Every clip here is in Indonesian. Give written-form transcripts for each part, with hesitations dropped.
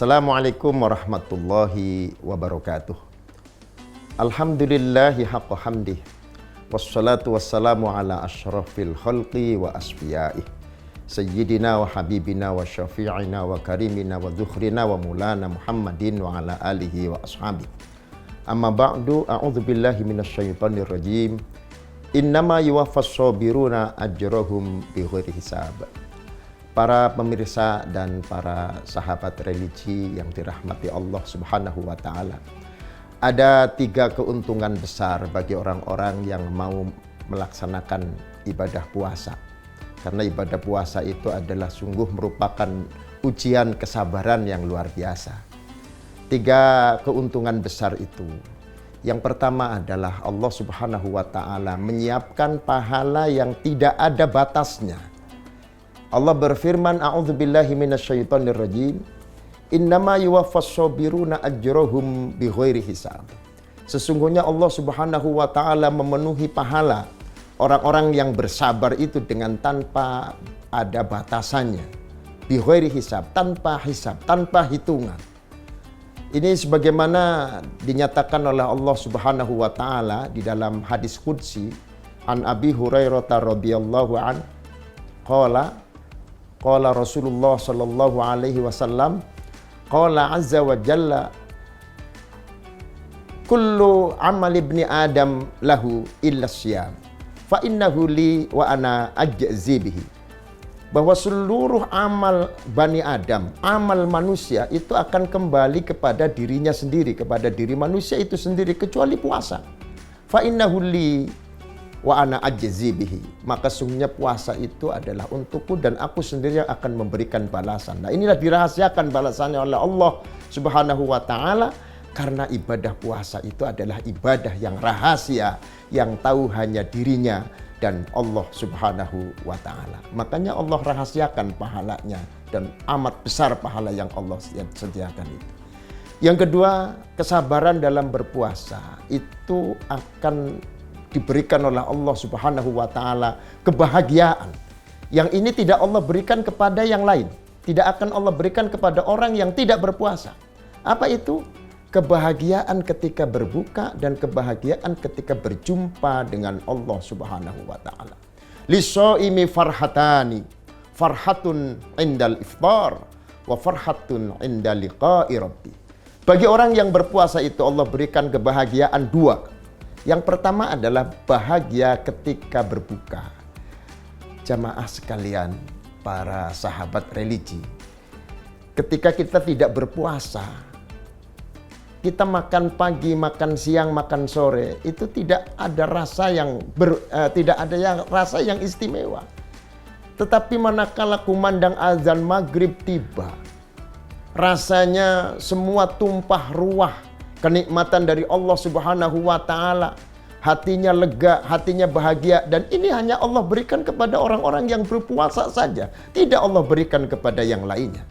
Assalamualaikum warahmatullahi wabarakatuh. Alhamdulillahi haqqa hamdih. Wassalatu wassalamu ala asyrafil khalqi wa asfiyaih. Sayyidina wa habibina wa syafi'ina wa karimina wa dzukhrina wa mulana Muhammadin wa ala alihi wa ashabih. Amma ba'du, a'udzu billahi minasyaitonir rajim. Innama yuwaffas sabiruna ajrahum bighairi hisab. Para pemirsa dan para sahabat religi yang dirahmati Allah Subhanahu wa taala. Ada 3 keuntungan besar bagi orang-orang yang mau melaksanakan ibadah puasa. Karena ibadah puasa itu adalah sungguh merupakan ujian kesabaran yang luar biasa. 3 keuntungan besar itu. Yang pertama adalah Allah Subhanahu wa taala menyiapkan pahala yang tidak ada batasnya. Allah berfirman, a'udzubillahi minasyaitonirrajim. Innama yuwaffas sabiruna ajrahum bighairi hisab. Sesungguhnya Allah Subhanahu wa taala memenuhi pahala orang-orang yang bersabar itu dengan tanpa ada batasannya. Bighairi hisab, tanpa hisab, tanpa hitungan. Ini sebagaimana dinyatakan oleh Allah Subhanahu wa taala di dalam hadis qudsi an Abi Hurairah radhiyallahu an qala Rasulullah sallallahu alaihi wasallam qala azza wa jalla kullu amal ibni adam lahu illa syiyam fa innahu li wa ana ajzi bihi. Bahwa seluruh amal Bani Adam, amal manusia itu akan kembali kepada dirinya sendiri, kepada diri manusia itu sendiri, kecuali puasa. Fa innahu li wa ana ajzi bihi. Maka sungguhnya puasa itu adalah untukku dan aku sendiri yang akan memberikan balasan. Nah, inilah dirahasiakan balasannya oleh Allah Subhanahu wa taala, karena ibadah puasa itu adalah ibadah yang rahasia, yang tahu hanya dirinya dan Allah Subhanahu wa taala. Makanya Allah rahasiakan pahalanya dan amat besar pahala yang Allah sediakan itu. Yang kedua, kesabaran dalam berpuasa itu akan diberikan oleh Allah Subhanahu wa taala kebahagiaan. Yang ini tidak Allah berikan kepada yang lain. Tidak akan Allah berikan kepada orang yang tidak berpuasa. Apa itu? Kebahagiaan ketika berbuka dan kebahagiaan ketika berjumpa dengan Allah Subhanahu wa taala. Lis-shaimi farhatani, farhatun indal iftar wa farhatun inda liqa'i rabbi. Bagi orang yang berpuasa itu Allah berikan kebahagiaan 2. Yang pertama adalah bahagia ketika berbuka. Jamaah sekalian, para sahabat religi, ketika kita tidak berpuasa, kita makan pagi, makan siang, makan sore, itu tidak ada rasa rasa yang istimewa. Tetapi manakala kumandang azan maghrib tiba, rasanya semua tumpah ruah kenikmatan dari Allah Subhanahu wa taala. Hatinya lega, hatinya bahagia, dan ini hanya Allah berikan kepada orang-orang yang berpuasa saja. Tidak Allah berikan kepada yang lainnya.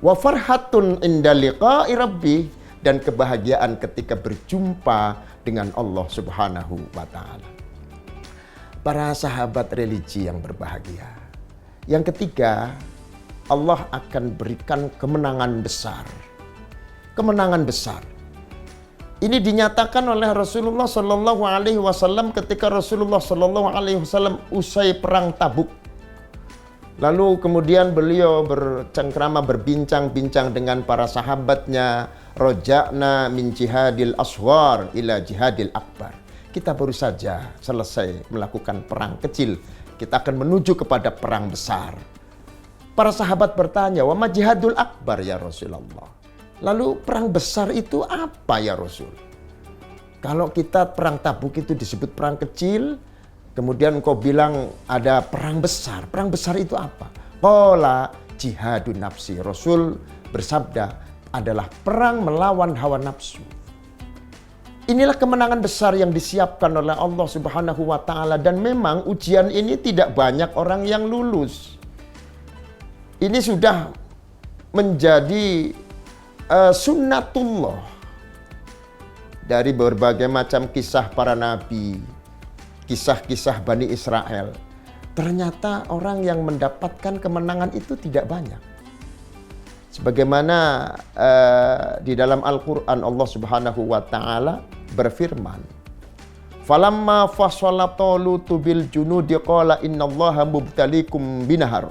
Wa farhatun inda liqa'i rabbi, dan kebahagiaan ketika berjumpa dengan Allah Subhanahu wa taala. Para sahabat religi yang berbahagia. Yang ketiga, Allah akan berikan kemenangan besar. Kemenangan besar. Ini dinyatakan oleh Rasulullah sallallahu alaihi wasallam ketika Rasulullah sallallahu alaihi wasallam usai perang Tabuk. Lalu kemudian beliau bercengkrama, berbincang-bincang dengan para sahabatnya. Roja'na min jihadil asghar ila jihadil akbar. Kita baru saja selesai melakukan perang kecil. Kita akan menuju kepada perang besar. Para sahabat bertanya, wa ma jihadul akbar ya Rasulullah? Lalu perang besar itu apa ya Rasul? Kalau kita perang Tabuk itu disebut perang kecil, kemudian kau bilang ada perang besar. Perang besar itu apa? Qala jihadun nafsi. Rasul bersabda adalah perang melawan hawa nafsu. Inilah kemenangan besar yang disiapkan oleh Allah Subhanahu wa taala, dan memang ujian ini tidak banyak orang yang lulus. Ini sudah menjadi sunnatullah dari berbagai macam kisah para nabi, kisah-kisah Bani Israel. Ternyata orang yang mendapatkan kemenangan itu tidak banyak. Sebagaimana di dalam Al-Quran Allah Subhanahu wa Ta'ala berfirman, "Falamma fasala Talutu bil junudi qala innallaha mubtalikum binahar.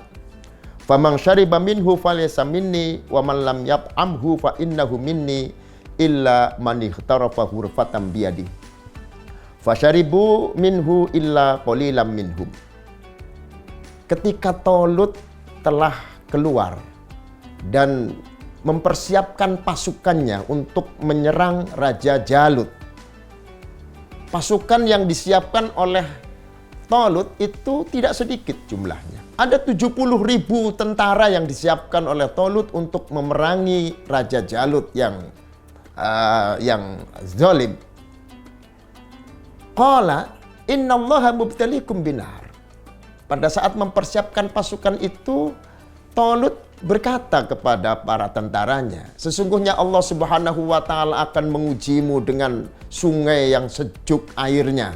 Faman syariba minhu falaysa minni wa man lam yat'amhu fa innahu minni illa man ikhtarafa ghurfatan biyadi. Fasyaribu minhu illa qalilam minhum." Ketika Talut telah keluar dan mempersiapkan pasukannya untuk menyerang Raja Jalut. Pasukan yang disiapkan oleh Talut itu tidak sedikit jumlahnya. Ada 70.000 tentara yang disiapkan oleh Talut untuk memerangi Raja Jalut yang zalim. Qala innallaha mubtalikum binar. Pada saat mempersiapkan pasukan itu, Talut berkata kepada para tentaranya, "Sesungguhnya Allah Subhanahu wa Ta'ala akan mengujimu dengan sungai yang sejuk airnya,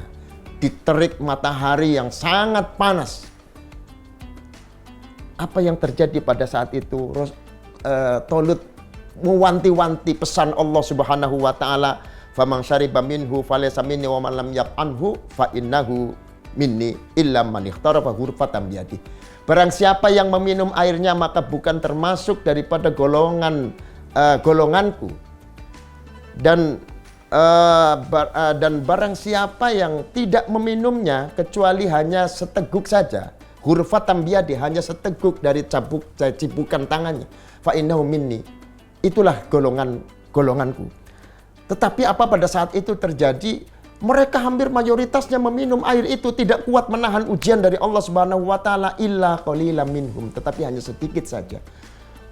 diterik matahari yang sangat panas." Apa yang terjadi pada saat itu? Talut mewanti-wanti pesan Allah Subhanahu wa Ta'ala, "Faman syariba minhu falaysa minni wa man lam yat'amhu fa innahu minni illa man ikhtarafa ghurfatan biyadi." Barang siapa yang meminum airnya maka bukan termasuk daripada golonganku. Dan barang siapa yang tidak meminumnya kecuali hanya seteguk saja, ghurfatan biyadi, hanya seteguk dari cipukan tangannya, fa innahu minni, itulah golonganku. Tetapi apa pada saat itu terjadi? Mereka hampir mayoritasnya meminum air itu, tidak kuat menahan ujian dari Allah Subhanahu wa Ta'ala, illa qalilam minhum, tetapi hanya sedikit saja.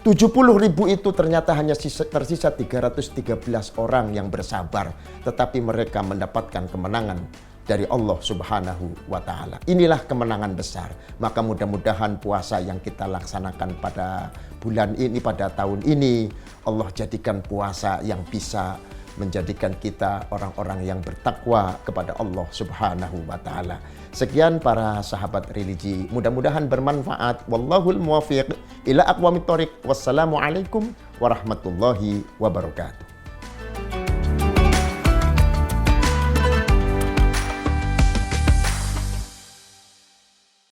70.000 itu ternyata hanya tersisa 313 orang yang bersabar, tetapi mereka mendapatkan kemenangan dari Allah Subhanahu wa Ta'ala. Inilah kemenangan besar. Maka mudah-mudahan puasa yang kita laksanakan pada bulan ini, pada tahun ini, Allah jadikan puasa yang bisa menjadikan kita orang-orang yang bertakwa kepada Allah Subhanahu wa Ta'ala. Sekian para sahabat religi, mudah-mudahan bermanfaat. Wallahul muwaffiq ila aqwamit thoriq. Wassalamualaikum warahmatullahi wabarakatuh.